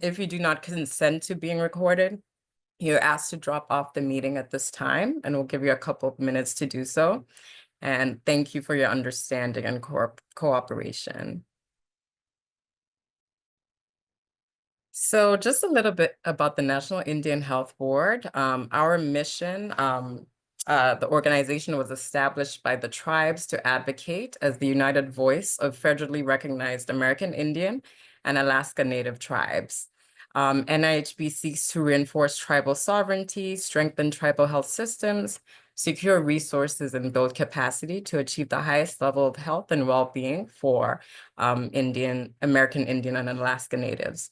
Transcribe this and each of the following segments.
If you do not consent to being recorded, you're asked to drop off the meeting at this time, and we'll give you a couple of minutes to do so. And thank you for your understanding and cooperation. So just a little bit about the National Indian Health Board. Our mission, the organization was established by the tribes to advocate as the united voice of federally recognized American Indian and Alaska Native tribes. NIHB seeks to reinforce tribal sovereignty, strengthen tribal health systems, secure resources, and build capacity to achieve the highest level of health and well-being for American Indian and Alaska Natives.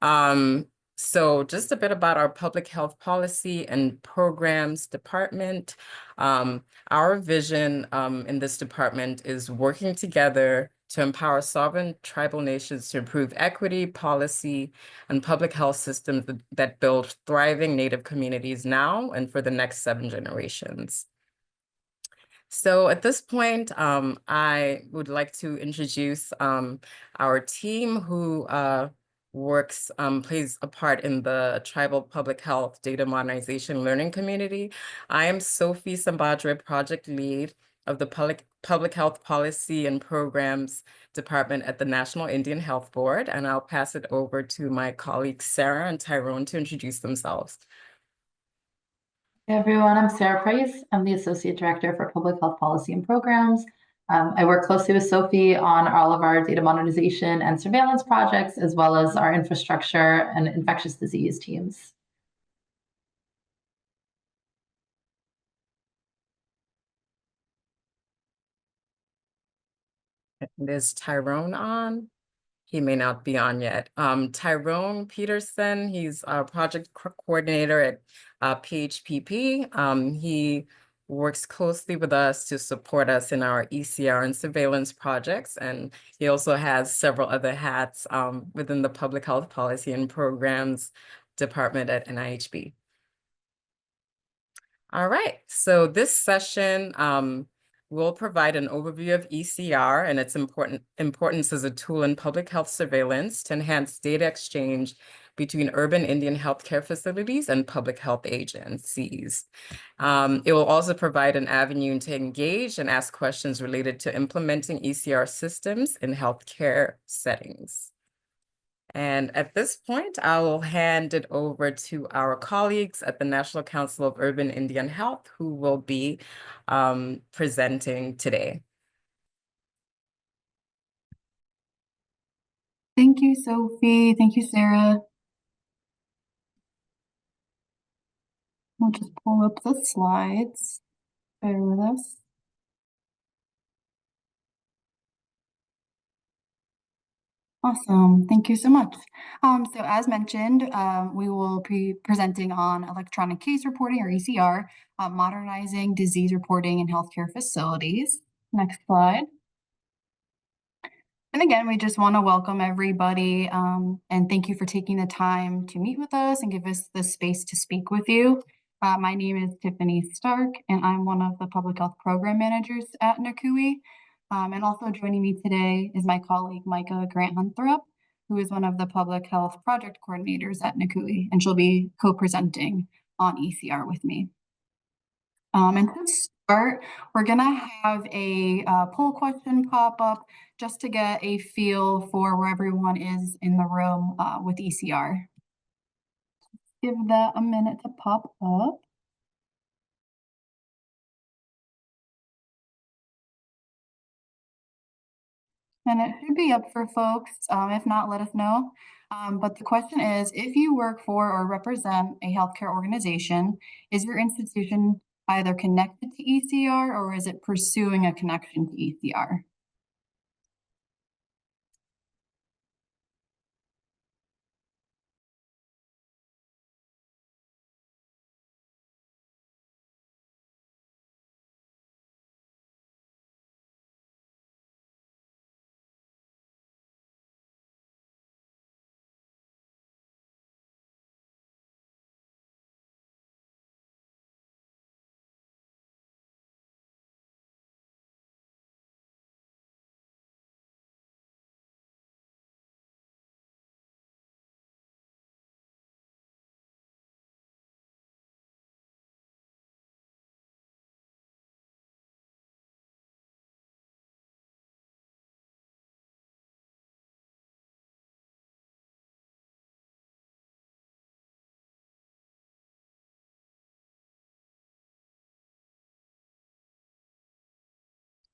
So just a bit about our public health policy and programs department. Our vision in this department is working together to empower sovereign tribal nations to improve equity, policy, and public health systems that build thriving Native communities now and for the next 7 generations. So at this point, I would like to introduce our team who plays a part in the Tribal Public Health Data Modernization Learning Community. I am Sophie Sambadre, Project Lead of the Public Health Policy and Programs Department at the National Indian Health Board, and I'll pass it over to my colleagues Sarah and Tyrone to introduce themselves. Hey everyone, I'm Sarah Price. I'm the Associate Director for Public Health Policy and Programs. I work closely with Sophie on all of our data modernization and surveillance projects, as well as our infrastructure and infectious disease teams. Is Tyrone on? He may not be on yet. Tyrone Peterson, he's our project coordinator at PHPP. He works closely with us to support us in our eCR and surveillance projects. And he also has several other hats within the Public Health Policy and Programs Department at NIHB. All right, so this session will provide an overview of eCR and its importance as a tool in public health surveillance to enhance data exchange between urban Indian healthcare facilities and public health agencies. It will also provide an avenue to engage and ask questions related to implementing eCR systems in healthcare settings. And at this point, I will hand it over to our colleagues at the National Council of Urban Indian Health, who will be presenting today. Thank you, Sophie. Thank you, Sarah. We'll just pull up the slides. Bear with us. Awesome. Thank you so much. So as mentioned, we will be presenting on electronic case reporting, or eCR, modernizing disease reporting in healthcare facilities. Next slide. And again, we just want to welcome everybody and thank you for taking the time to meet with us and give us the space to speak with you. My name is Tiffany Stark, and I'm one of the public health program managers at NCUIH. And also joining me today is my colleague, Micah Grant-Hunthrop, who is one of the public health project coordinators at NCUIH, and she'll be co-presenting on eCR with me. And to start, we're gonna have a poll question pop up just to get a feel for where everyone is in the room with eCR. Give that a minute to pop up. And it should be up for folks. If not, let us know. But the question is, if you work for or represent a healthcare organization, is your institution either connected to eCR or is it pursuing a connection to eCR?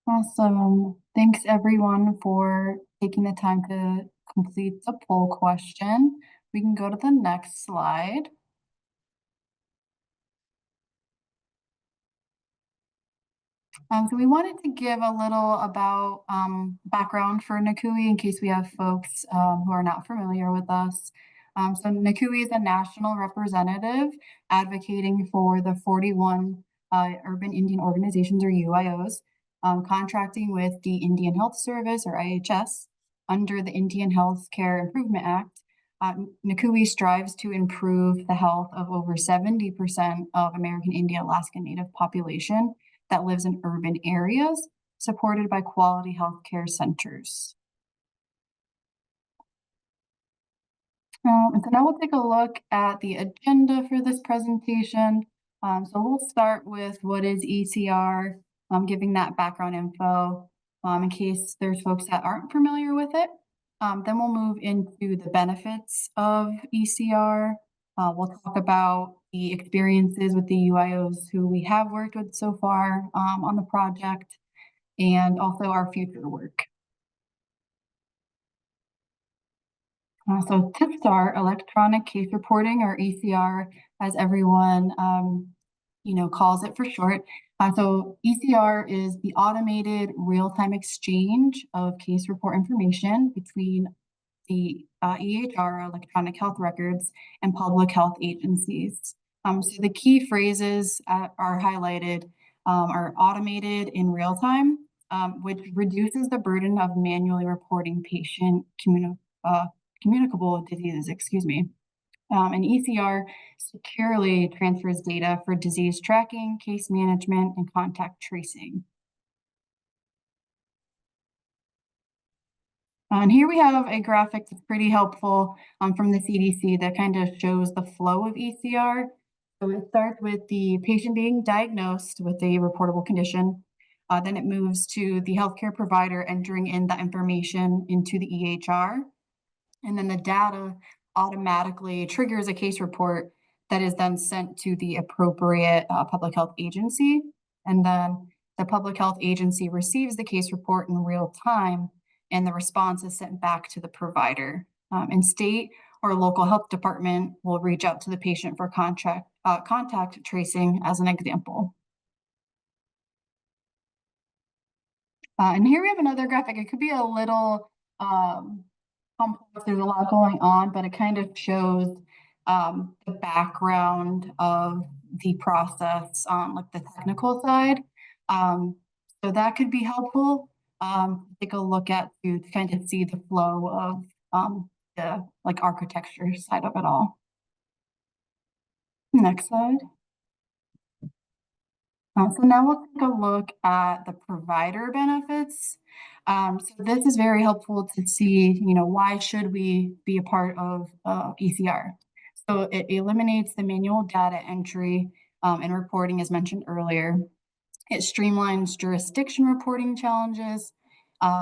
Awesome. Thanks everyone for taking the time to complete the poll question. We can go to the next slide. So we wanted to give a little about background for NCUIH in case we have folks who are not familiar with us. So NCUIH is a national representative advocating for the 41 urban Indian organizations, or UIOs, contracting with the Indian Health Service, or IHS, under the Indian Healthcare Improvement Act. NCUIH strives to improve the health of over 70% of American Indian Alaska Native population that lives in urban areas, supported by quality healthcare centers. And so now we'll take a look at the agenda for this presentation. So we'll start with what is eCR, giving that background info in case there's folks that aren't familiar with it. Then we'll move into the benefits of eCR. We'll talk about the experiences with the UIOs who we have worked with so far on the project, and also our future work. So to start, electronic case reporting, or eCR, as everyone calls it for short. So eCR is the automated real-time exchange of case report information between the EHR, electronic health records, and public health agencies. So the key phrases are highlighted are automated in real time, which reduces the burden of manually reporting patient communicable diseases, and eCR securely transfers data for disease tracking, case management, and contact tracing. And here we have a graphic that's pretty helpful from the CDC that kind of shows the flow of eCR. So it starts with the patient being diagnosed with a reportable condition. Then it moves to the healthcare provider entering in that information into the EHR. And then the data automatically triggers a case report that is then sent to the appropriate public health agency. And then the public health agency receives the case report in real time, and the response is sent back to the provider. And state or local health department will reach out to the patient for contact tracing, as an example. And here we have another graphic. It could be a little complex. There's a lot going on, but it kind of shows the background of the process on like the technical side. So that could be helpful. Take a look at to kind of see the flow of the like architecture side of it all. Next slide. So now we'll take a look at the provider benefits. So this is very helpful to see, why should we be a part of eCR? So it eliminates the manual data entry and reporting, as mentioned earlier. It streamlines jurisdiction reporting challenges,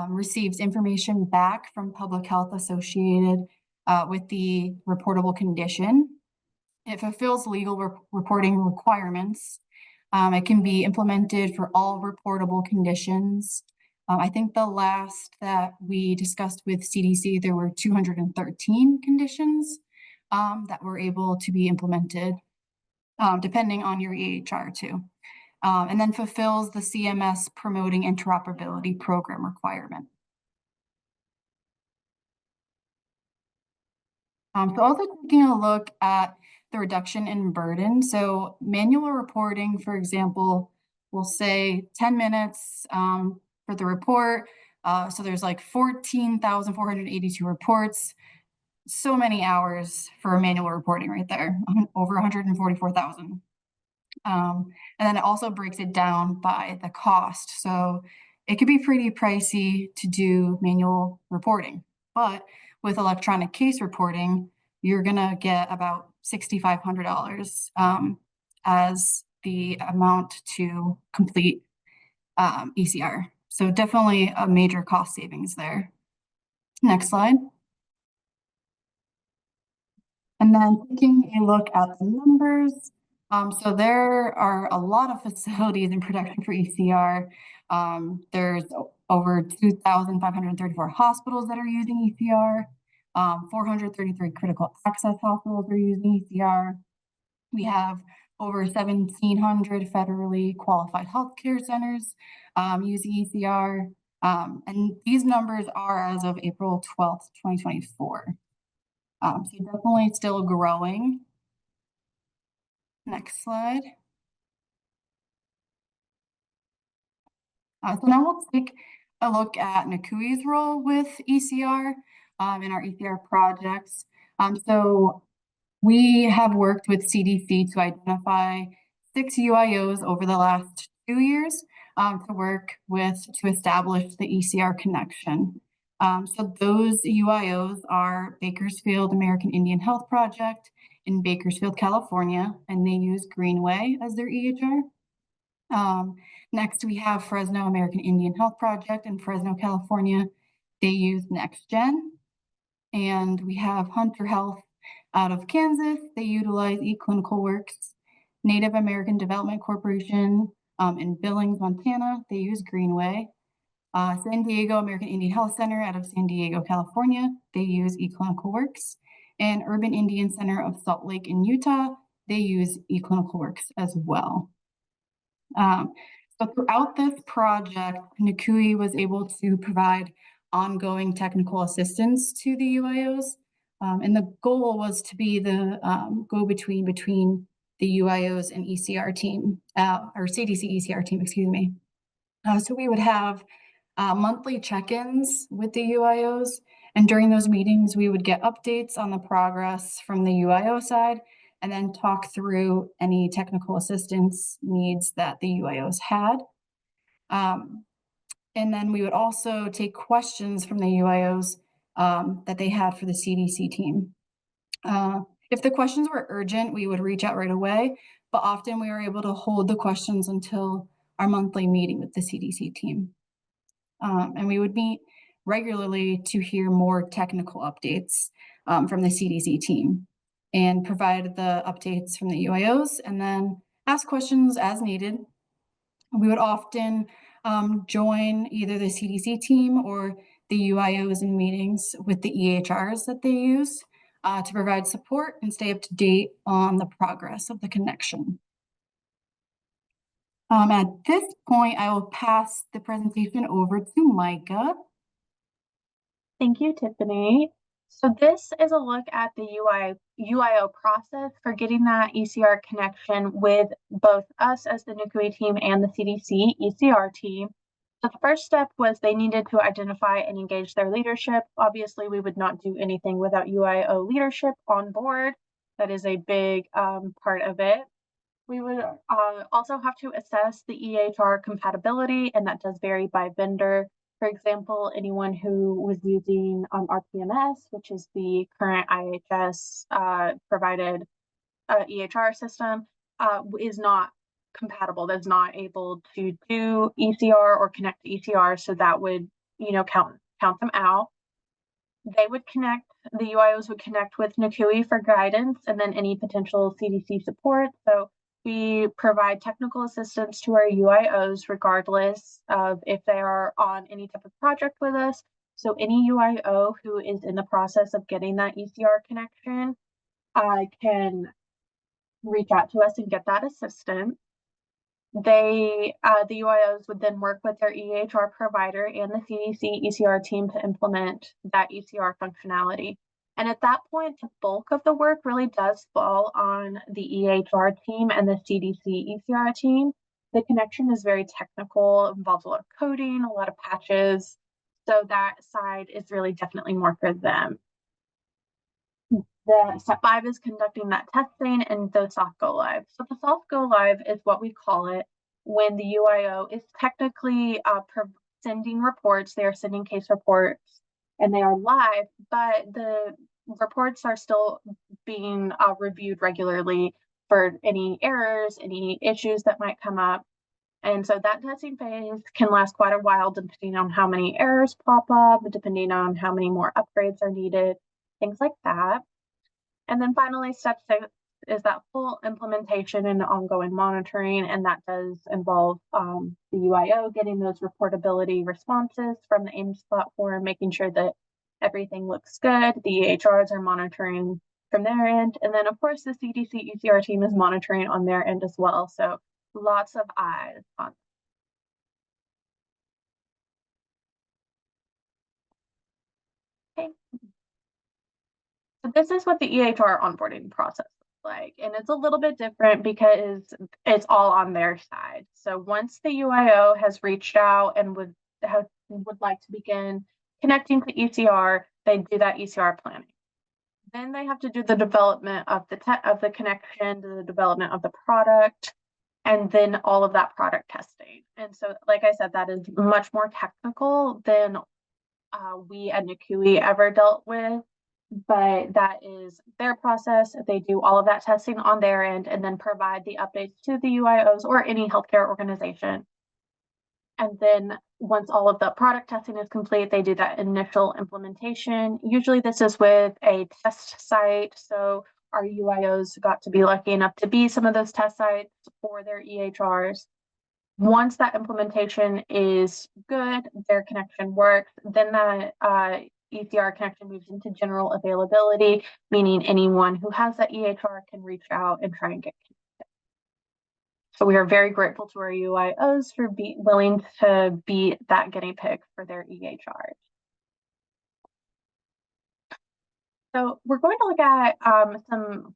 receives information back from public health associated with the reportable condition. It fulfills legal reporting requirements. It can be implemented for all reportable conditions. I think the last that we discussed with CDC, there were 213 conditions that were able to be implemented, depending on your EHR too. And then fulfills the CMS promoting interoperability program requirement. So also taking a look at the reduction in burden. So manual reporting, for example, will say 10 minutes for the report. So there's like 14,482 reports. So many hours for manual reporting right there, over 144,000. And then it also breaks it down by the cost. So it could be pretty pricey to do manual reporting, but with electronic case reporting, you're gonna get about $6,500 as the amount to complete eCR. So definitely a major cost savings there. Next slide. And then taking a look at the numbers. So there are a lot of facilities in production for ECR. There's over 2,534 hospitals that are using ECR. 433 critical access hospitals are using ECR. We have over 1,700 federally qualified healthcare centers using ECR. And these numbers are as of April 12th, 2024. So definitely still growing. Next slide. So now we'll take a look at NCUI's role with ECR in our ECR projects. So we have worked with CDC to identify 6 UIOs over the last 2 years to work with to establish the ECR connection. So those UIOs are Bakersfield American Indian Health Project in Bakersfield, California, and they use Greenway as their EHR. Next, we have Fresno American Indian Health Project in Fresno, California. They use NextGen. And we have Hunter Health out of Kansas. They utilize eClinicalWorks. Native American Development Corporation in Billings, Montana. They use Greenway. San Diego American Indian Health Center out of San Diego, California. They use eClinicalWorks. And Urban Indian Center of Salt Lake in Utah. They use eClinicalWorks as well. So throughout this project, NCUI was able to provide ongoing technical assistance to the UIOs. And the goal was to be the go-between between the UIOs and ECR team, or CDC ECR team, excuse me. So we would have monthly check-ins with the UIOs. And during those meetings, we would get updates on the progress from the UIO side and then talk through any technical assistance needs that the UIOs had. And then we would also take questions from the UIOs that they had for the CDC team. If the questions were urgent, we would reach out right away, but often we were able to hold the questions until our monthly meeting with the CDC team. And we would meet regularly to hear more technical updates from the CDC team and provide the updates from the UIOs and then ask questions as needed. We would often join either the CDC team or the UIOs in meetings with the EHRs that they use to provide support and stay up to date on the progress of the connection. At this point, I will pass the presentation over to Micah. Thank you, Tiffany. So this is a look at the UIO process for getting that ECR connection with both us as the NCUI team and the CDC ECR team. So the first step was they needed to identify and engage their leadership. Obviously, we would not do anything without UIO leadership on board. That is a big part of it. We would also have to assess the EHR compatibility, and that does vary by vendor. For example, anyone who was using RPMS, which is the current IHS provided EHR system, is not compatible. That's not able to do ECR or connect to ECR, so that would, count them out. They would connect, the UIOs would connect with NCUI for guidance and then any potential CDC support. So we provide technical assistance to our UIOs regardless of if they are on any type of project with us. So any UIO who is in the process of getting that ECR connection can reach out to us and get that assistance. The UIOs would then work with their EHR provider and the CDC ECR team to implement that ECR functionality. And at that point, the bulk of the work really does fall on the EHR team and the CDC ECR team. The connection is very technical, involves a lot of coding, a lot of patches. So that side is really definitely more for them. The step 5 is conducting that testing and the soft go live. So the soft go live is what we call it when the UIO is technically sending reports. They are sending case reports and they are live, but the reports are still being reviewed regularly for any errors, any issues that might come up. And so that testing phase can last quite a while depending on how many errors pop up, depending on how many more upgrades are needed, things like that. And then finally, step 6 is that full implementation and ongoing monitoring, and that does involve the UIO getting those reportability responses from the AIMS platform, making sure that everything looks good. The EHRs are monitoring from their end, and then of course the CDC ECR team is monitoring on their end as well. So lots of eyes on. Okay. So this is what the EHR onboarding process looks like, and it's a little bit different because it's all on their side. So once the UIO has reached out and would like to begin connecting to ECR, they do that ECR planning. Then they have to do the development of the connection, the development of the product, and then all of that product testing. And so, like I said, that is much more technical than we at NCUIH ever dealt with, but that is their process. They do all of that testing on their end and then provide the updates to the UIOs or any healthcare organization. And then once all of the product testing is complete, they do that initial implementation. Usually this is with a test site. So our UIOs got to be lucky enough to be some of those test sites for their EHRs. Once that implementation is good, their connection works, then the ECR connection moves into general availability, meaning anyone who has that EHR can reach out and try and get connected. So we are very grateful to our UIOs for being willing to be that guinea pig for their EHRs. So we're going to look at some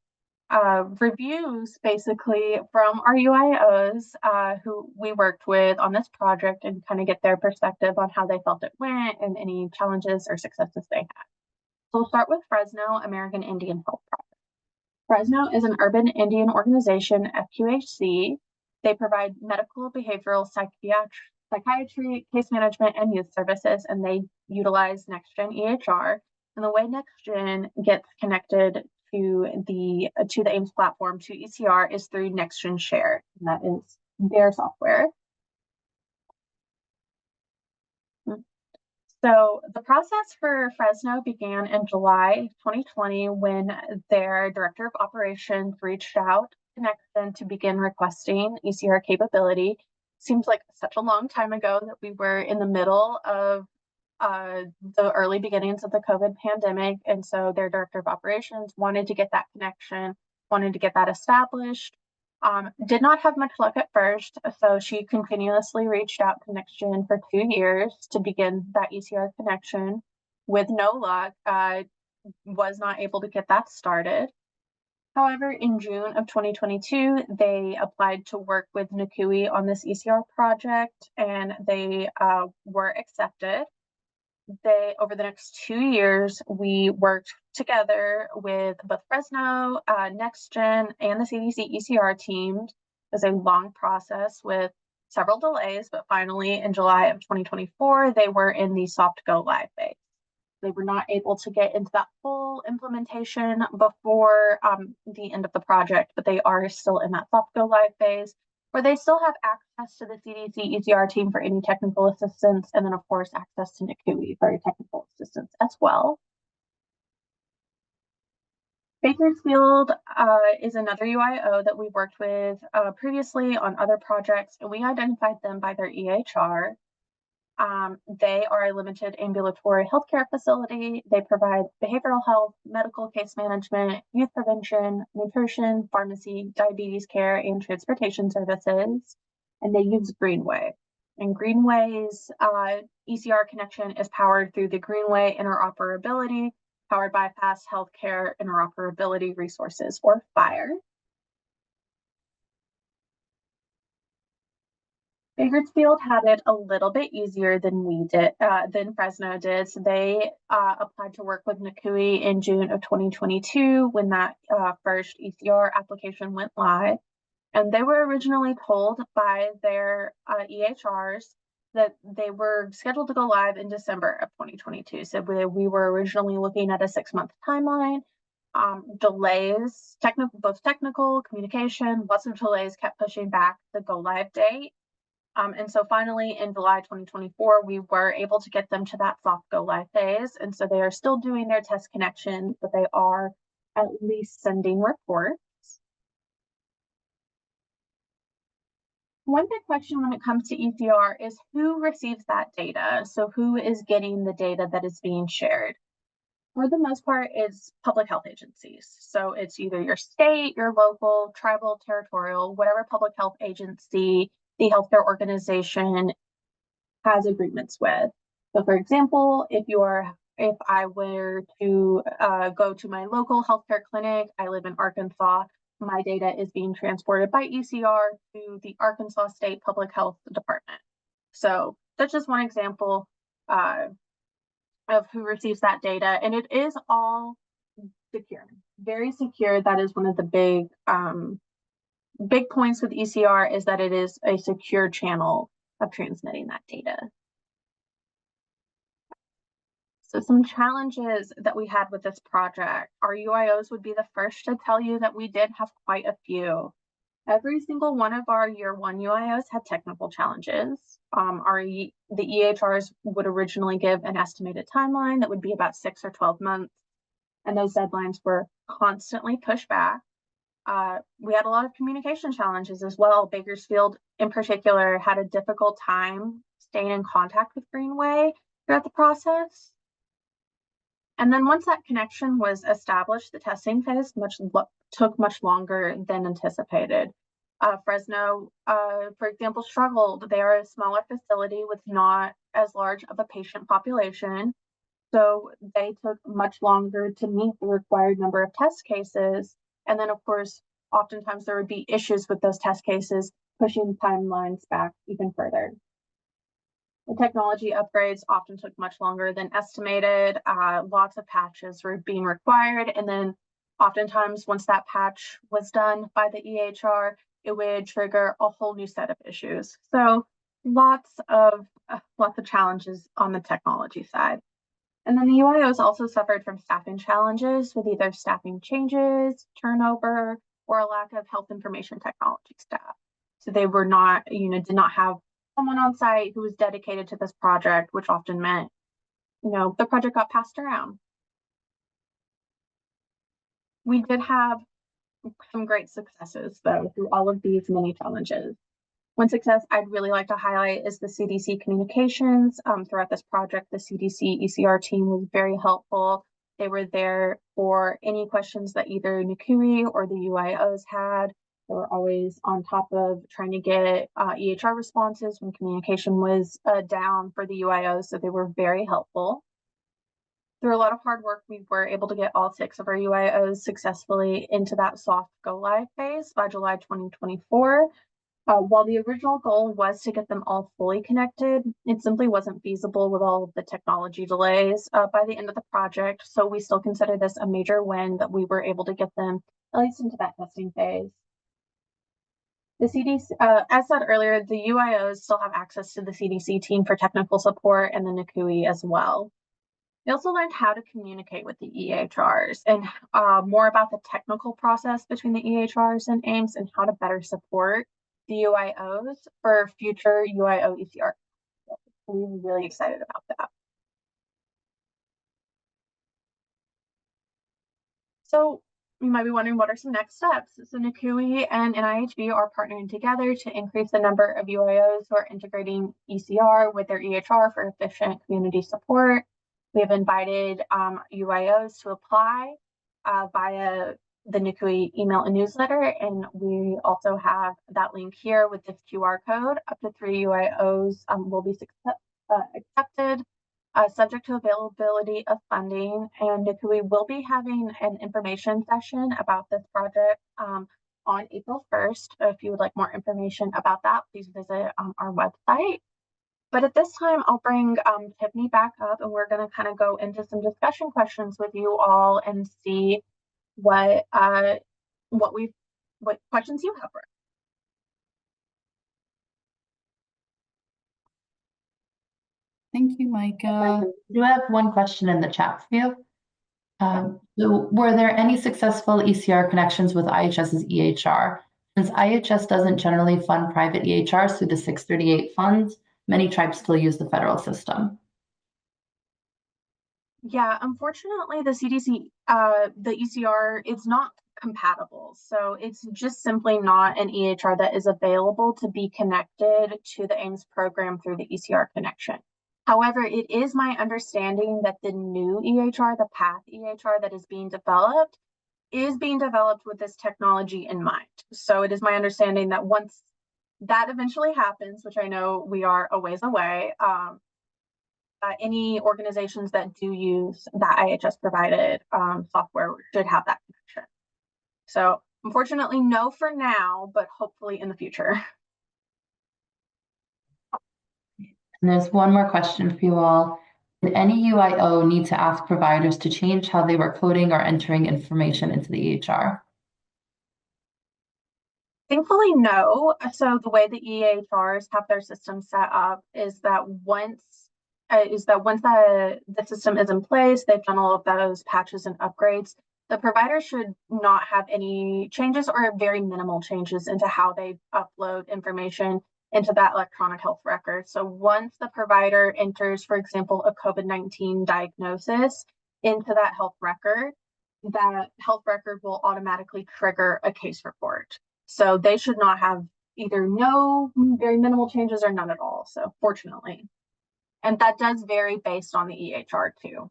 reviews basically from our UIOs who we worked with on this project and kind of get their perspective on how they felt it went and any challenges or successes they had. So we'll start with Fresno American Indian Health Project. Fresno is an urban Indian organization, FQHC. They provide medical, behavioral, psychiatry, case management, and youth services, and they utilize NextGen EHR. And the way NextGen gets connected to the AIMS platform, to ECR, is through NextGen Share, and that is their software. So the process for Fresno began in July 2020 when their director of operations reached out to NextGen to begin requesting ECR capability. Seems like such a long time ago that we were in the middle of the early beginnings of the COVID pandemic. And so their director of operations wanted to get that connection, wanted to get that established. Did not have much luck at first, so she continuously reached out to NextGen for 2 years to begin that ECR connection. With no luck, was not able to get that started. However, in June of 2022, they applied to work with NCUIH on this ECR project, and they were accepted. Over the next 2 years, we worked together with both Fresno, NextGen, and the CDC ECR teams. It was a long process with several delays, but finally in July of 2024, they were in the soft go live phase. They were not able to get into that full implementation before the end of the project, but they are still in that soft go live phase, where they still have access to the CDC ECR team for any technical assistance, and then of course access to NCUIH for technical assistance as well. Bakersfield is another UIO that we worked with previously on other projects, and we identified them by their EHR. They are a limited ambulatory healthcare facility. They provide behavioral health, medical case management, youth prevention, nutrition, pharmacy, diabetes care, and transportation services. And they use Greenway. And Greenway's ECR connection is powered through the Greenway interoperability, powered by Fast Healthcare Interoperability Resources, or FHIR. Bakersfield had it a little bit easier than we did, than Fresno did. So they applied to work with NCUIH in June of 2022 when that first ECR application went live. And they were originally told by their EHRs that they were scheduled to go live in December of 2022. So we were originally looking at a 6-month timeline. Delays, both technical, communication, lots of delays kept pushing back the go live date. And so finally in July 2024, we were able to get them to that soft go live phase. And so they are still doing their test connections, but they are at least sending reports. One big question when it comes to eCR is who receives that data? So who is getting the data that is being shared? For the most part, it's public health agencies. So it's either your state, your local, tribal, territorial, whatever public health agency the healthcare organization has agreements with. So for example, if I were to go to my local healthcare clinic, I live in Arkansas, my data is being transported by eCR to the Arkansas State Public Health Department. So that's just one example of who receives that data, and it is all secure, very secure. That is one of the big points with eCR, is that it is a secure channel of transmitting that data. So some challenges that we had with this project, our UIOs would be the first to tell you that we did have quite a few. Every single one of our year one UIOs had technical challenges. The EHRs would originally give an estimated timeline that would be about 6 or 12 months, and those deadlines were constantly pushed back. We had a lot of communication challenges as well. Bakersfield in particular had a difficult time staying in contact with Greenway throughout the process. And then once that connection was established, the testing phase took much longer than anticipated. Fresno, for example, struggled. They are a smaller facility with not as large of a patient population. So they took much longer to meet the required number of test cases. And then, of course, oftentimes there would be issues with those test cases, pushing timelines back even further. The technology upgrades often took much longer than estimated. Lots of patches were being required. And then oftentimes once that patch was done by the EHR, it would trigger a whole new set of issues. So lots of challenges on the technology side. And then the UIOs also suffered from staffing challenges with either staffing changes, turnover, or a lack of health information technology staff. So they were not, did not have someone on site who was dedicated to this project, which often meant, the project got passed around. We did have some great successes, though, through all of these many challenges. One success I'd really like to highlight is the CDC communications. Throughout this project, the CDC eCR team was very helpful. They were there for any questions that either NCUIH or the UIOs had. They were always on top of trying to get EHR responses when communication was down for the UIOs, so they were very helpful. Through a lot of hard work, we were able to get all 6 of our UIOs successfully into that soft go live phase by July 2024. While the original goal was to get them all fully connected, it simply wasn't feasible with all of the technology delays by the end of the project. So we still consider this a major win that we were able to get them at least into that testing phase. The CDC, as said earlier, the UIOs still have access to the CDC team for technical support and the NCUIH as well. They also learned how to communicate with the EHRs and more about the technical process between the EHRs and AIMS and how to better support the UIOs for future UIO eCR. We're really excited about that. So you might be wondering, what are some next steps? So NCUIH and NIHB are partnering together to increase the number of UIOs who are integrating eCR with their EHR for efficient community support. We have invited UIOs to apply via the NCUIH email and newsletter, and we also have that link here with this QR code. Up to 3 UIOs will be accepted, subject to availability of funding, and NCUIH will be having an information session about this project on April 1st. If you would like more information about that, please visit our website. But at this time, I'll bring Tiffany back up, and we're going to kind of go into some discussion questions with you all and see what questions you have for us. Thank you, Micah. I do have one question in the chat for you. So were there any successful eCR connections with IHS's EHR? Since IHS doesn't generally fund private EHRs through the 638 funds, many tribes still use the federal system. Yeah, unfortunately, the CDC, the eCR is not compatible. So it's just simply not an EHR that is available to be connected to the AIMS program through the eCR connection. However, it is my understanding that the new EHR, the PATH EHR that is being developed with this technology in mind. So it is my understanding that once that eventually happens, which I know we are a ways away, any organizations that do use that IHS provided software should have that connection. So unfortunately, no for now, but hopefully in the future. And there's one more question for you all. Did any UIO need to ask providers to change how they were coding or entering information into the EHR? Thankfully, no. So the way the EHRs have their system set up is that once the system is in place, they've done all of those patches and upgrades, the provider should not have any changes or very minimal changes into how they upload information into that electronic health record. So once the provider enters, for example, a COVID-19 diagnosis into that health record will automatically trigger a case report. So they should not have either no very minimal changes or none at all. So fortunately, and that does vary based on the EHR too.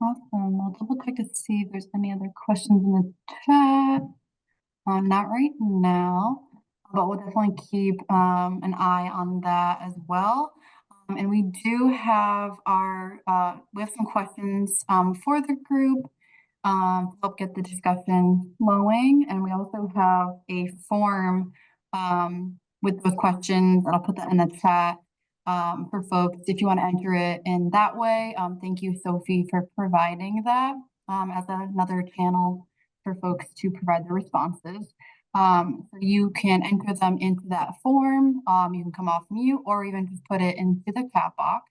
Awesome. I'll double check to see if there's any other questions in the chat. Not right now, but we'll definitely keep an eye on that as well. And we do have we have some questions for the group to help get the discussion flowing. And we also have a form with those questions, and I'll put that in the chat for folks if you want to enter it in that way. Thank you, Sophie, for providing that as another channel for folks to provide their responses. So you can enter them into that form. You can come off mute or even just put it into the chat box.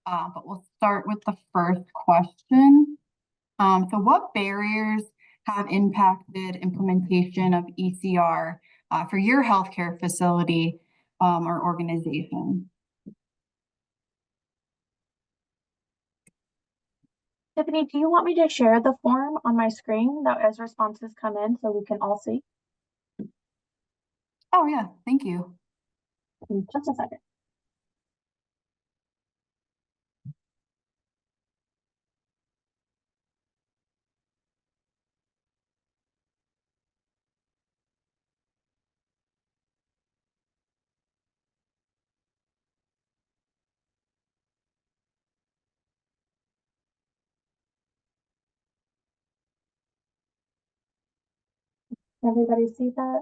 But we'll start with the first question. So what barriers have impacted implementation of eCR for your healthcare facility or organization? Tiffany, do you want me to share the form on my screen that as responses come in so we can all see? Oh yeah, thank you. In just a second. Everybody see that?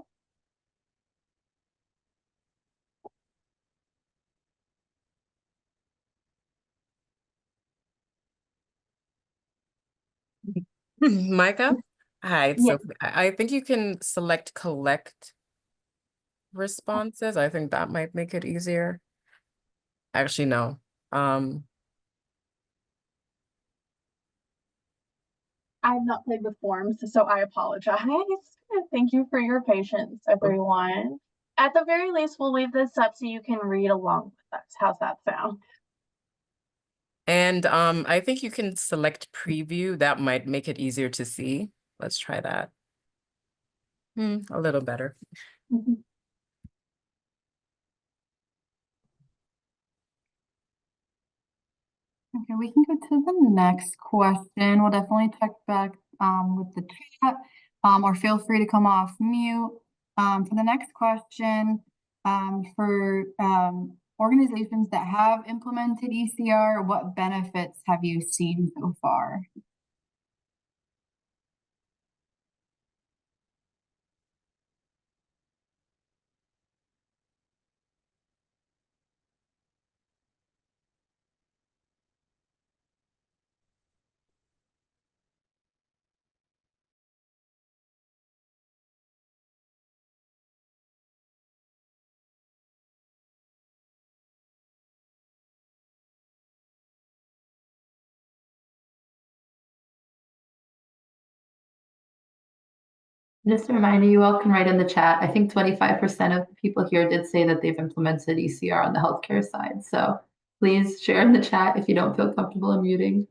Micah? Hi, it's Yes. Sophie. I think you can select collect responses. I think that might make it easier. Actually, no. I've not played with forms, so I apologize. Thank you for your patience, everyone. At the very least, we'll leave this up so you can read along with us. How's that sound? And I think you can select preview. That might make it easier to see. Let's try that. A little better. Okay, we can go to the next question. We'll definitely check back with the chat, or feel free to come off mute. For the next question, for organizations that have implemented eCR, what benefits have you seen so far? Just a reminder, you all can write in the chat. I think 25% of the people here did say that they've implemented ECR on the healthcare side. So please share in the chat if you don't feel comfortable unmuting.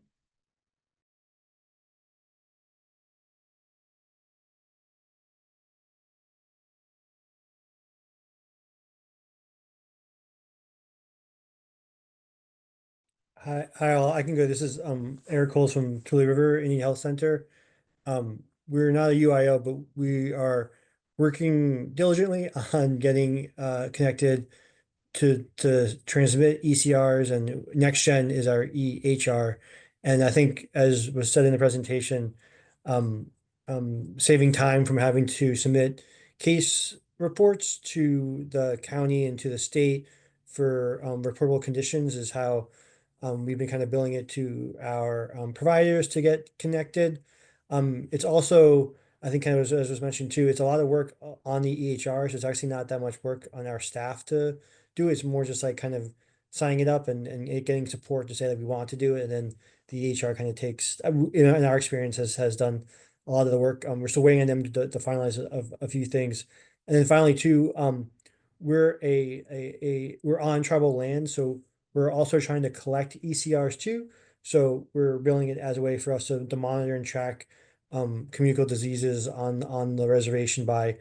Hi all. I can go. This is Eric Coles from Tule River Indian Health Center. We're not a UIO, but we are working diligently on getting connected to transmit ECRs, and next gen is our EHR. And I think, as was said in the presentation, um, saving time from having to submit case reports to the county and to the state for reportable conditions is how we've been kind of billing it to our providers to get connected. It's also, I think, kind of as was mentioned too, it's a lot of work on the EHR, so it's actually not that much work on our staff to do. It's more just like kind of signing it up and it getting support to say that we want to do it, and then the EHR kind of takes, in our experience, has done a lot of the work. We're still waiting on them to finalize a few things, and then finally too, we're on tribal land, so we're also trying to collect ECRs too. So we're billing it as a way for us to monitor and track communicable diseases on the reservation by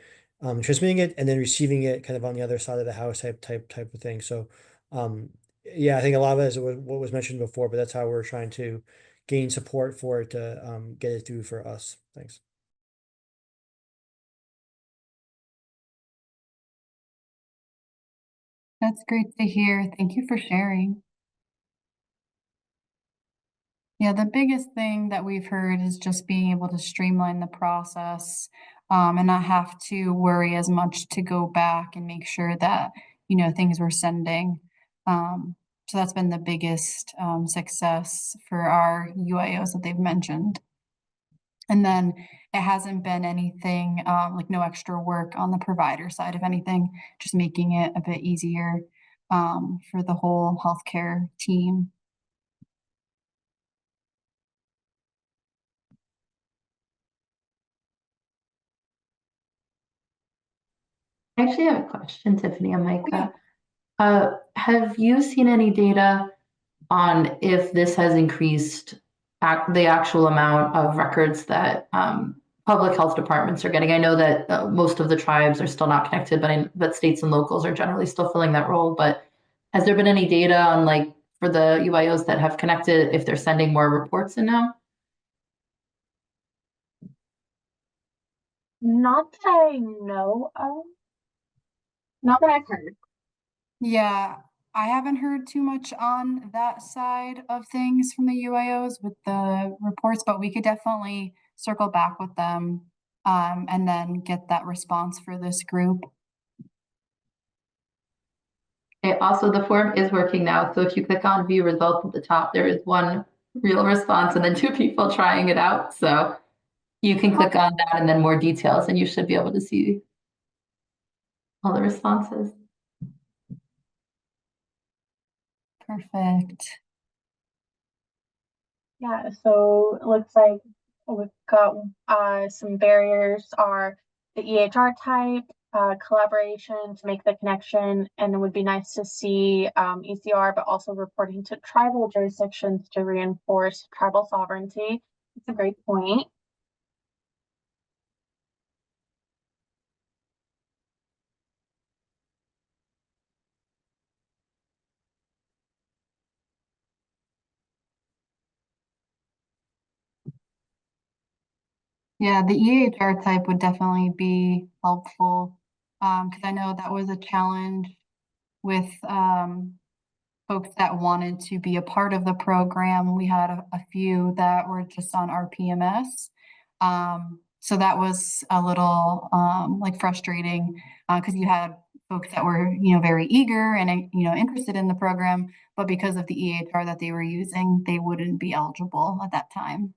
transmitting it and then receiving it kind of on the other side of the house type of thing. So yeah, I think a lot of it is what was mentioned before, but that's how we're trying to gain support for it to get it through for us. Thanks. That's great to hear. Thank you for sharing. Yeah, the biggest thing that we've heard is just being able to streamline the process, and not have to worry as much to go back and make sure that, things we're sending. So that's been the biggest success for our UIOs that they've mentioned. And then it hasn't been anything like no extra work on the provider side of anything, just making it a bit easier for the whole healthcare team. I actually have a question, Tiffany and Micah. Have you seen any data on if this has increased the actual amount of records that public health departments are getting? I know that most of the tribes are still not connected, but states and locals are generally still filling that role. But has there been any data on, like, for the UIOs that have connected, if they're sending more reports in now? Not that I know of. Not that I've heard. Yeah, I haven't heard too much on that side of things from the UIOs with the reports, but we could definitely circle back with them and then get that response for this group. Okay, also, the form is working now. So if you click on view results at the top, there is one real response and then two people trying it out. So you can click on that and then more details, and you should be able to see all the responses. Perfect. Yeah, so it looks like we've got some barriers are the EHR type, collaboration to make the connection, and it would be nice to see ECR, but also reporting to tribal jurisdictions to reinforce tribal sovereignty. It's a great point. Yeah, the EHR type would definitely be helpful because I know that was a challenge with folks that wanted to be a part of the program. We had a few that were just on RPMS. So that was a little like frustrating because you had folks that were, very eager and, interested in the program, but because of the EHR that they were using, they wouldn't be eligible at that time.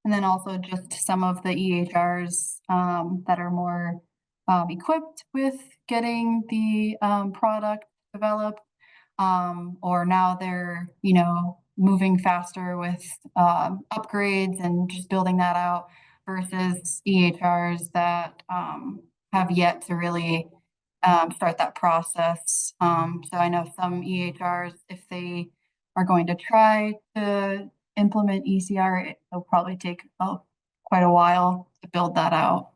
And then also just some of the EHRs that are more equipped with getting the product developed, or now they're, moving faster with upgrades and just building that out versus EHRs that have yet to really start that process. So I know some EHRs, if they are going to try to implement eCR, it'll probably take quite a while to build that out.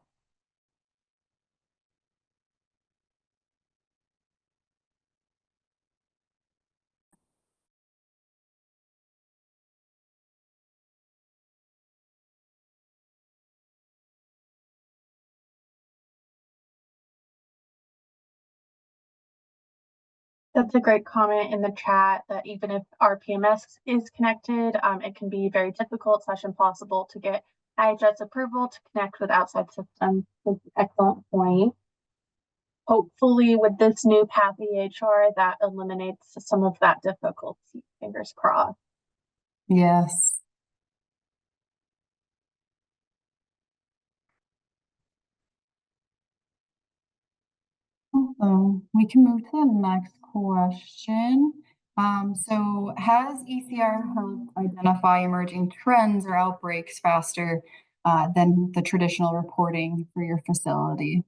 That's a great comment in the chat that even if our PMS is connected, it can be very difficult / impossible to get IHS approval to connect with outside systems. That's an excellent point. Hopefully with this new path EHR, that eliminates some of that difficulty. Fingers crossed. Yes. We can move to the next question. So has eCR helped identify emerging trends or outbreaks faster than the traditional reporting for your facility?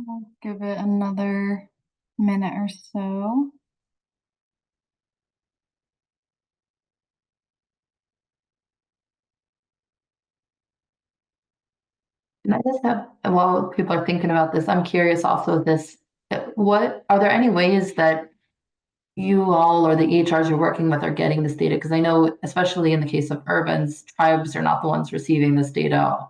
I'll give it another minute or so. And I just have, while people are thinking about this, I'm curious also this, what, are there any ways that you all or the EHRs you're working with are getting this data? Because I know, especially in the case of urbans, tribes are not the ones receiving this data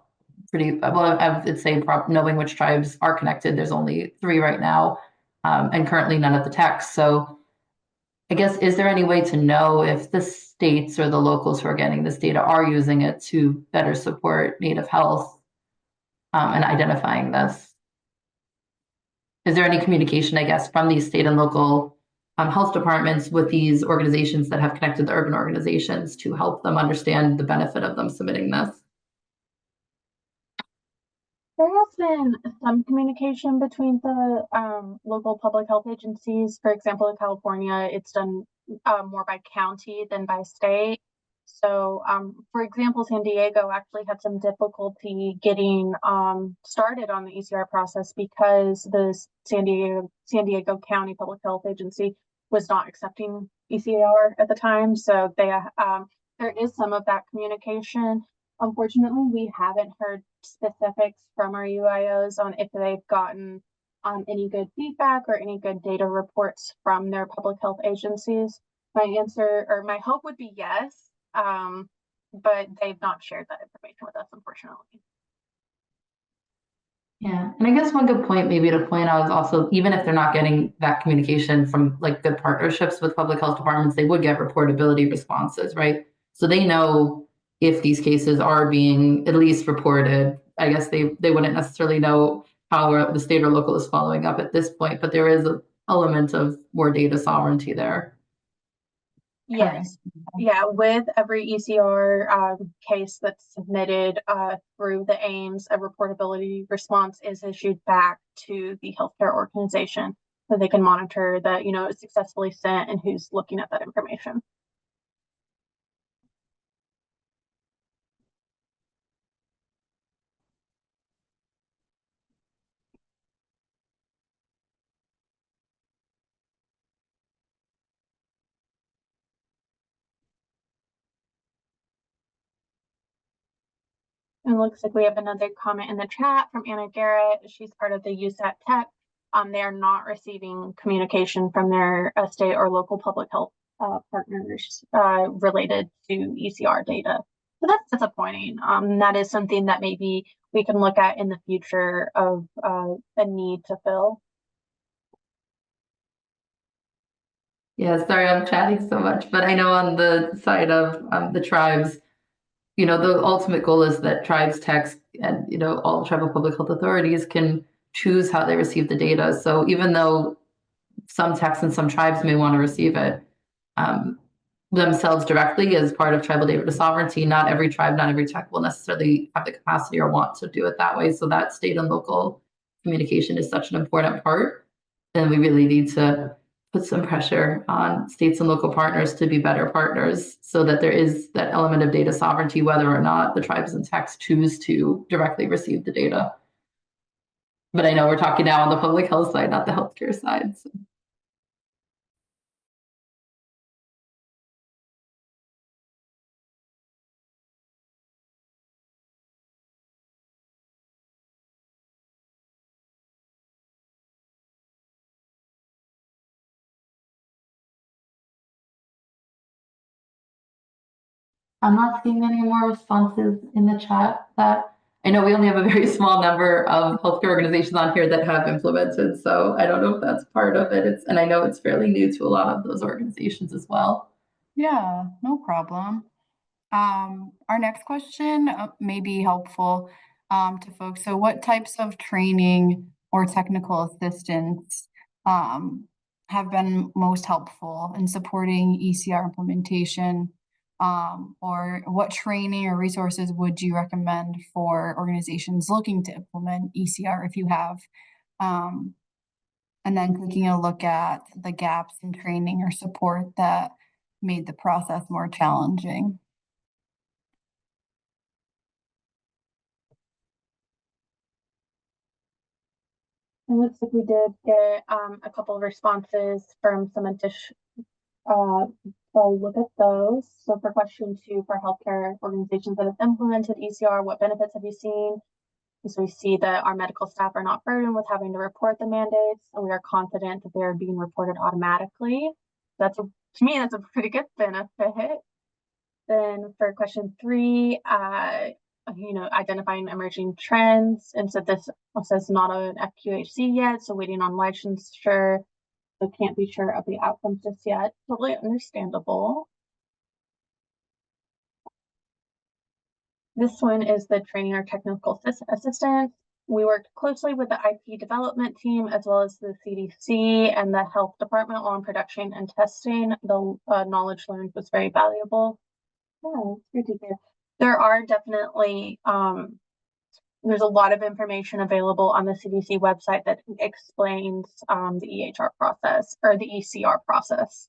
pretty well. I would say knowing which tribes are connected, there's only 3 right now, and currently none of the techs. So I guess, is there any way to know if the states or the locals who are getting this data are using it to better support Native health and identifying this? Is there any communication, I guess, from these state and local health departments with these organizations that have connected the urban organizations to help them understand the benefit of them submitting this? There has been some communication between the local public health agencies. For example, in California, it's done more by county than by state. So, for example, San Diego actually had some difficulty getting started on the eCR process because the San Diego County Public Health Agency was not accepting eCR at the time. So there is some of that communication. Unfortunately, we haven't heard specifics from our UIOs on if they've gotten any good feedback or any good data reports from their public health agencies. My answer or my hope would be yes, but they've not shared that information with us, unfortunately. Yeah, and I guess one good point maybe to point out is also, even if they're not getting that communication from like good partnerships with public health departments, they would get reportability responses, right? So they know if these cases are being at least reported. I guess they wouldn't necessarily know how the state or local is following up at this point, but there is an element of more data sovereignty there. Yes. Yeah, with every eCR case that's submitted through the AIMS, a reportability response is issued back to the healthcare organization so they can monitor that, it's successfully sent and who's looking at that information. And it looks like we have another comment in the chat from Anna Garrett. She's part of the USAT Tech. They are not receiving communication from their state or local public health partners related to eCR data. So that's disappointing. That is something that maybe we can look at in the future of a need to fill. Yeah, sorry, I'm chatting so much, but I know on the side of the tribes, you know, the ultimate goal is that tribes, techs, and, you know, all tribal public health authorities can choose how they receive the data. So even though some techs and some tribes may want to receive it themselves directly as part of tribal data sovereignty, not every tribe, not every tech will necessarily have the capacity or want to do it that way. So that state and local communication is such an important part. And we really need to put some pressure on states and local partners to be better partners so that there is that element of data sovereignty, whether or not the tribes and techs choose to directly receive the data. But I know we're talking now on the public health side, not the healthcare side. So. I'm not seeing any more responses in the chat. That I know we only have a very small number of healthcare organizations on here that have implemented, so I don't know if that's part of it. And I know it's fairly new to a lot of those organizations as well. Yeah, no problem. Our next question may be helpful to folks. So what types of training or technical assistance have been most helpful in supporting eCR implementation? Or what training or resources would you recommend for organizations looking to implement eCR if you have? And then taking a look at the gaps in training or support that made the process more challenging. It looks like we did get a couple of responses from some additional. I'll look at those. So for question 2, for healthcare organizations that have implemented eCR, what benefits have you seen? So we see that our medical staff are not burdened with having to report the mandates, and we are confident that they're being reported automatically. To me, that's a pretty good benefit. Then for question 3, identifying emerging trends. And so this says not an FQHC yet, so waiting on licensure. So can't be sure of the outcomes just yet. Totally understandable. This one is the training or technical assistance. We worked closely with the IP development team as well as the CDC and the health department on production and testing. The knowledge learned was very valuable. Yeah, it's good to hear. There are definitely there's a lot of information available on the CDC website that explains the EHR process or the eCR process.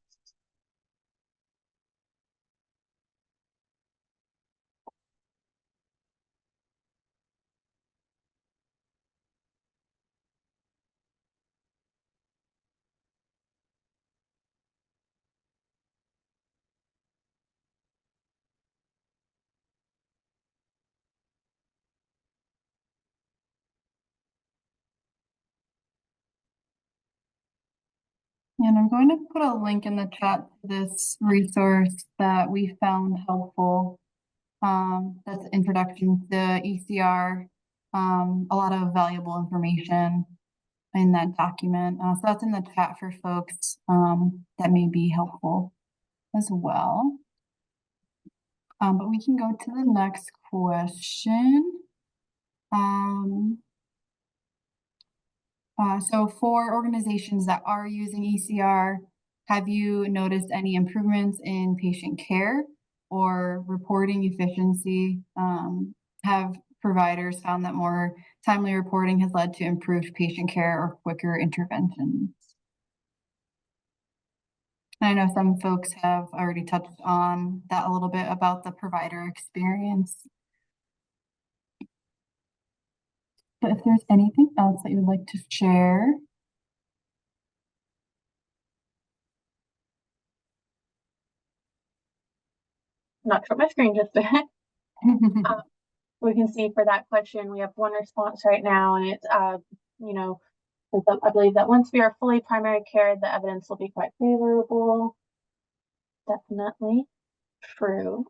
And I'm going to put a link in the chat to this resource that we found helpful. That's Introduction to eCR. A lot of valuable information in that document. So that's in the chat for folks that may be helpful as well. But we can go to the next question. So for organizations that are using eCR, have you noticed any improvements in patient care or reporting efficiency? Have providers found that more timely reporting has led to improved patient care or quicker interventions? I know some folks have already touched on that a little bit about the provider experience. But if there's anything else that you would like to share. Not sure my screen just did. we can see for that question, we have one response right now, and it's, you know, I believe that once we are fully primary care, the evidence will be quite favorable. Definitely true.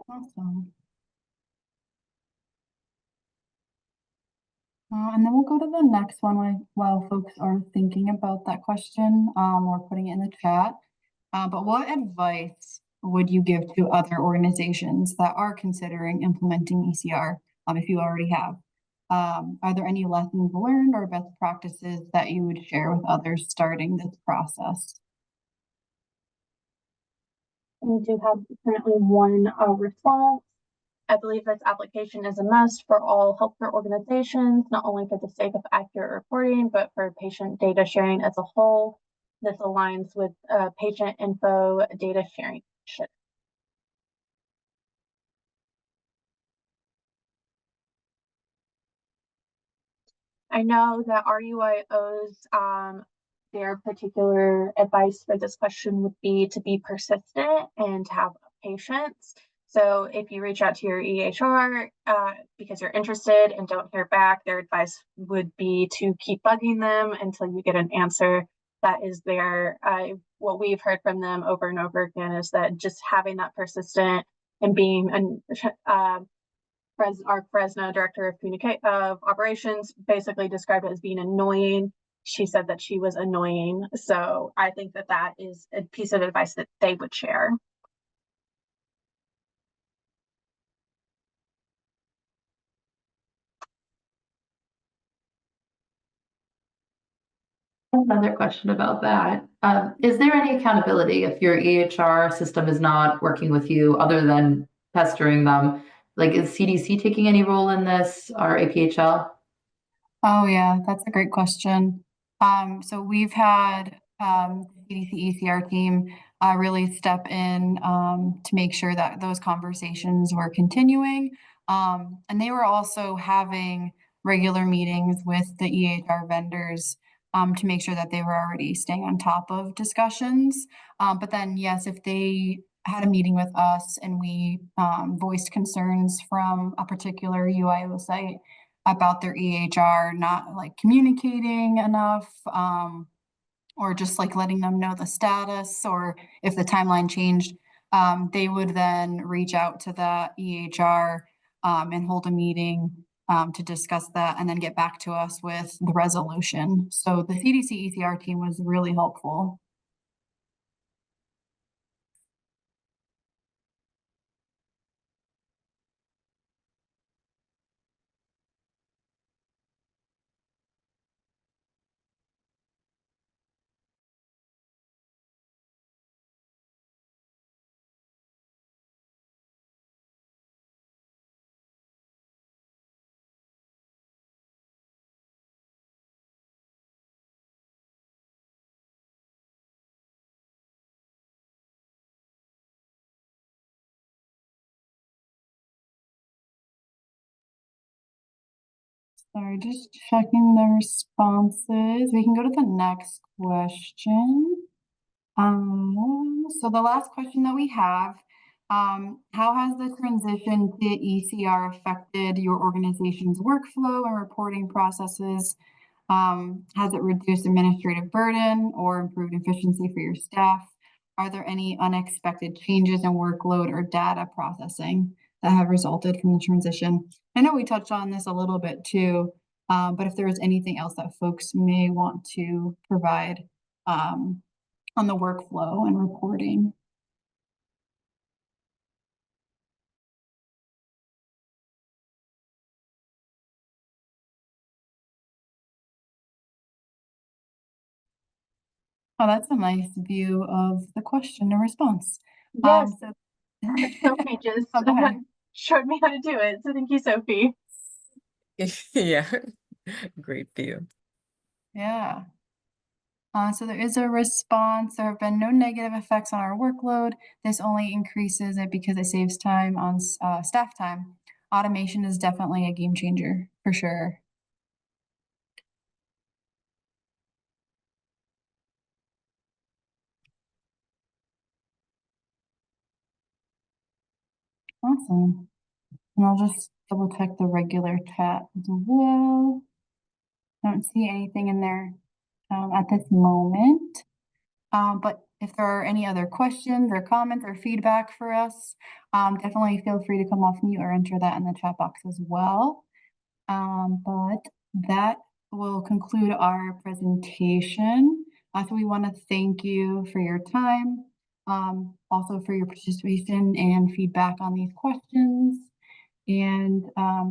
Awesome. And then we'll go to the next one while folks are thinking about that question or putting it in the chat. But what advice would you give to other organizations that are considering implementing eCR, if you already have? Are there any lessons learned or best practices that you would share with others starting this process? We do have currently one response. I believe this application is a must for all healthcare organizations, not only for the sake of accurate reporting, but for patient data sharing as a whole. This aligns with patient info data sharing. I know that RUIO's their particular advice for this question would be to be persistent and to have patience. So if you reach out to your EHR because you're interested and don't hear back, their advice would be to keep bugging them until you get an answer that is there. What we've heard from them over and over again is that just having that persistent and being our Fresno director of operations basically described it as being annoying. She said that she was annoying. So I think that that is a piece of advice that they would share. Another question about that. Is there any accountability if your EHR system is not working with you other than pestering them? Like, is CDC taking any role in this or APHL? Oh yeah, that's a great question. So we've had CDC ECR team really step in to make sure that those conversations were continuing. And they were also having regular meetings with the EHR vendors to make sure that they were already staying on top of discussions. But then, yes, if they had a meeting with us and we voiced concerns from a particular UIO site about their EHR not like communicating enough, or just like letting them know the status, or if the timeline changed, they would then reach out to the EHR and hold a meeting to discuss that and then get back to us with the resolution. So the CDC ECR team was really helpful. Sorry, just checking the responses. We can go to the next question. So the last question that we have, how has the transition to eCR affected your organization's workflow and reporting processes? Has it reduced administrative burden or improved efficiency for your staff? Are there any unexpected changes in workload or data processing that have resulted from the transition? I know we touched on this a little bit too, but if there is anything else that folks may want to provide on the workflow and reporting. Oh, that's a nice view of the question and response. Yes, So Sophie just showed me how to do it. So thank you, Sophie. Yeah, great view. Yeah. So there is a response. There have been no negative effects on our workload. This only increases it because it saves time on staff time. Automation is definitely a game changer for sure. Awesome. And I'll just double check the regular chat as well. Don't see anything in there at this moment. But if there are any other questions or comments or feedback for us, definitely feel free to come off mute or enter that in the chat box as well. But that will conclude our presentation. So we want to thank you for your time, also for your participation and feedback on these questions. And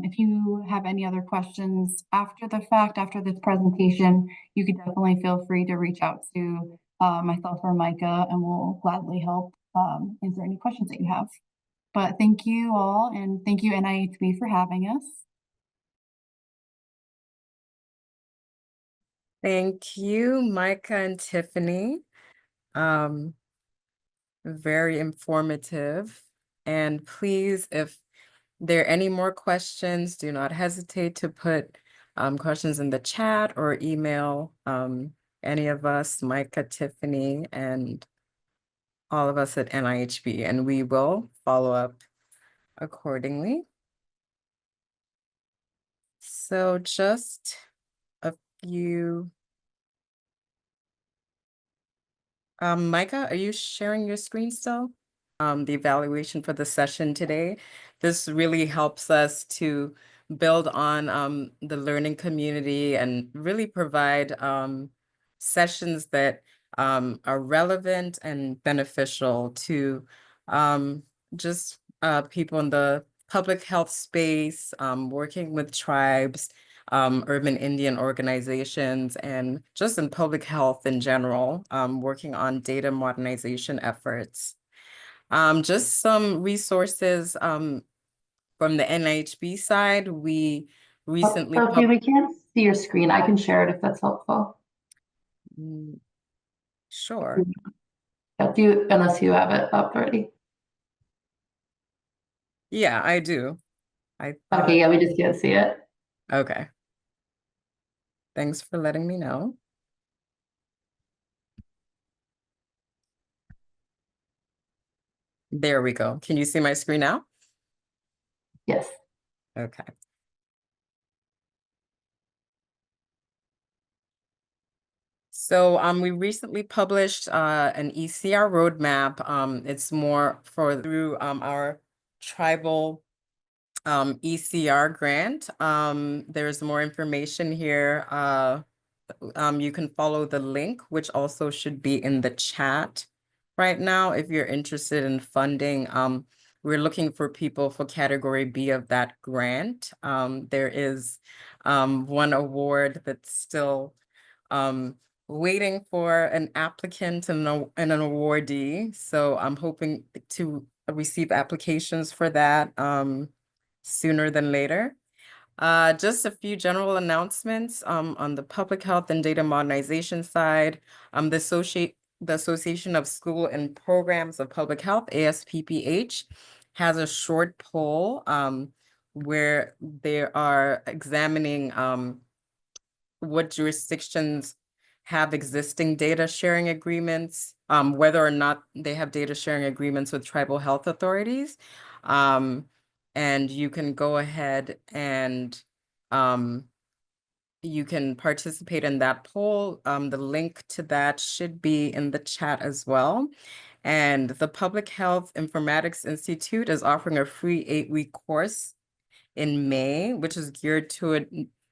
if you have any other questions after the fact, after this presentation, you could definitely feel free to reach out to myself or Micah, and we'll gladly help answer any questions that you have. But thank you all, and thank you NIHB for having us. Thank you, Micah and Tiffany. Very informative. And please, if there are any more questions, do not hesitate to put questions in the chat or email any of us, Micah, Tiffany, and all of us at NIHB, and we will follow up accordingly. So just a few. Micah, are you sharing your screen still? The evaluation for the session today. This really helps us to build on the learning community and really provide sessions that are relevant and beneficial to just people in the public health space, working with tribes, urban Indian organizations, and just in public health in general, working on data modernization efforts. Just some resources from the NIHB side. We recently Sophie, we can't see your screen. I can share it if that's helpful. Sure. Unless you have it up already. Yeah, I do. Okay, yeah, we just can't see it. Okay. Thanks for letting me know. There we go. Can you see my screen now? Yes. Okay. So we recently published an eCR roadmap. It's more through our tribal eCR grant. There's more information here. You can follow the link, which also should be in the chat right now if you're interested in funding. We're looking for people for category B of that grant. There is one award that's still waiting for an applicant and an awardee. So I'm hoping to receive applications for that sooner than later. Just a few general announcements on the public health and data modernization side. The Association of School and Programs of Public Health, ASPPH, has a short poll where they are examining what jurisdictions have existing data sharing agreements, whether or not they have data sharing agreements with tribal health authorities. And you can go ahead and you can participate in that poll. The link to that should be in the chat as well. And the Public Health Informatics Institute is offering a free 8-week course in May, which is geared to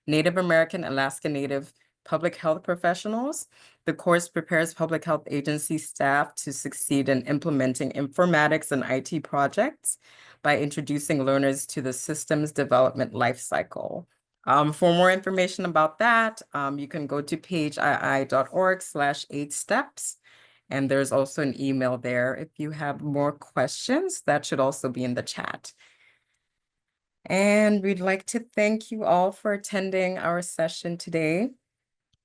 Native American, Alaska Native public health professionals. The course prepares public health agency staff to succeed in implementing informatics and IT projects by introducing learners to the systems development lifecycle. For more information about that, you can go to pageii.org/8steps. And there's also an email there. If you have more questions, that should also be in the chat. And we'd like to thank you all for attending our session today.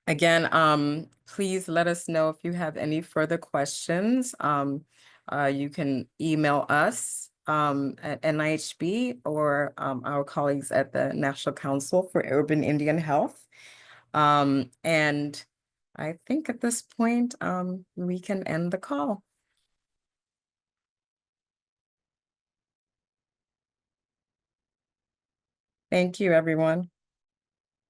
Again, please let us know if you have any further questions. You can email us at NIHB or our colleagues at the National Council for Urban Indian Health. And I think at this point, we can end the call. Thank you, everyone.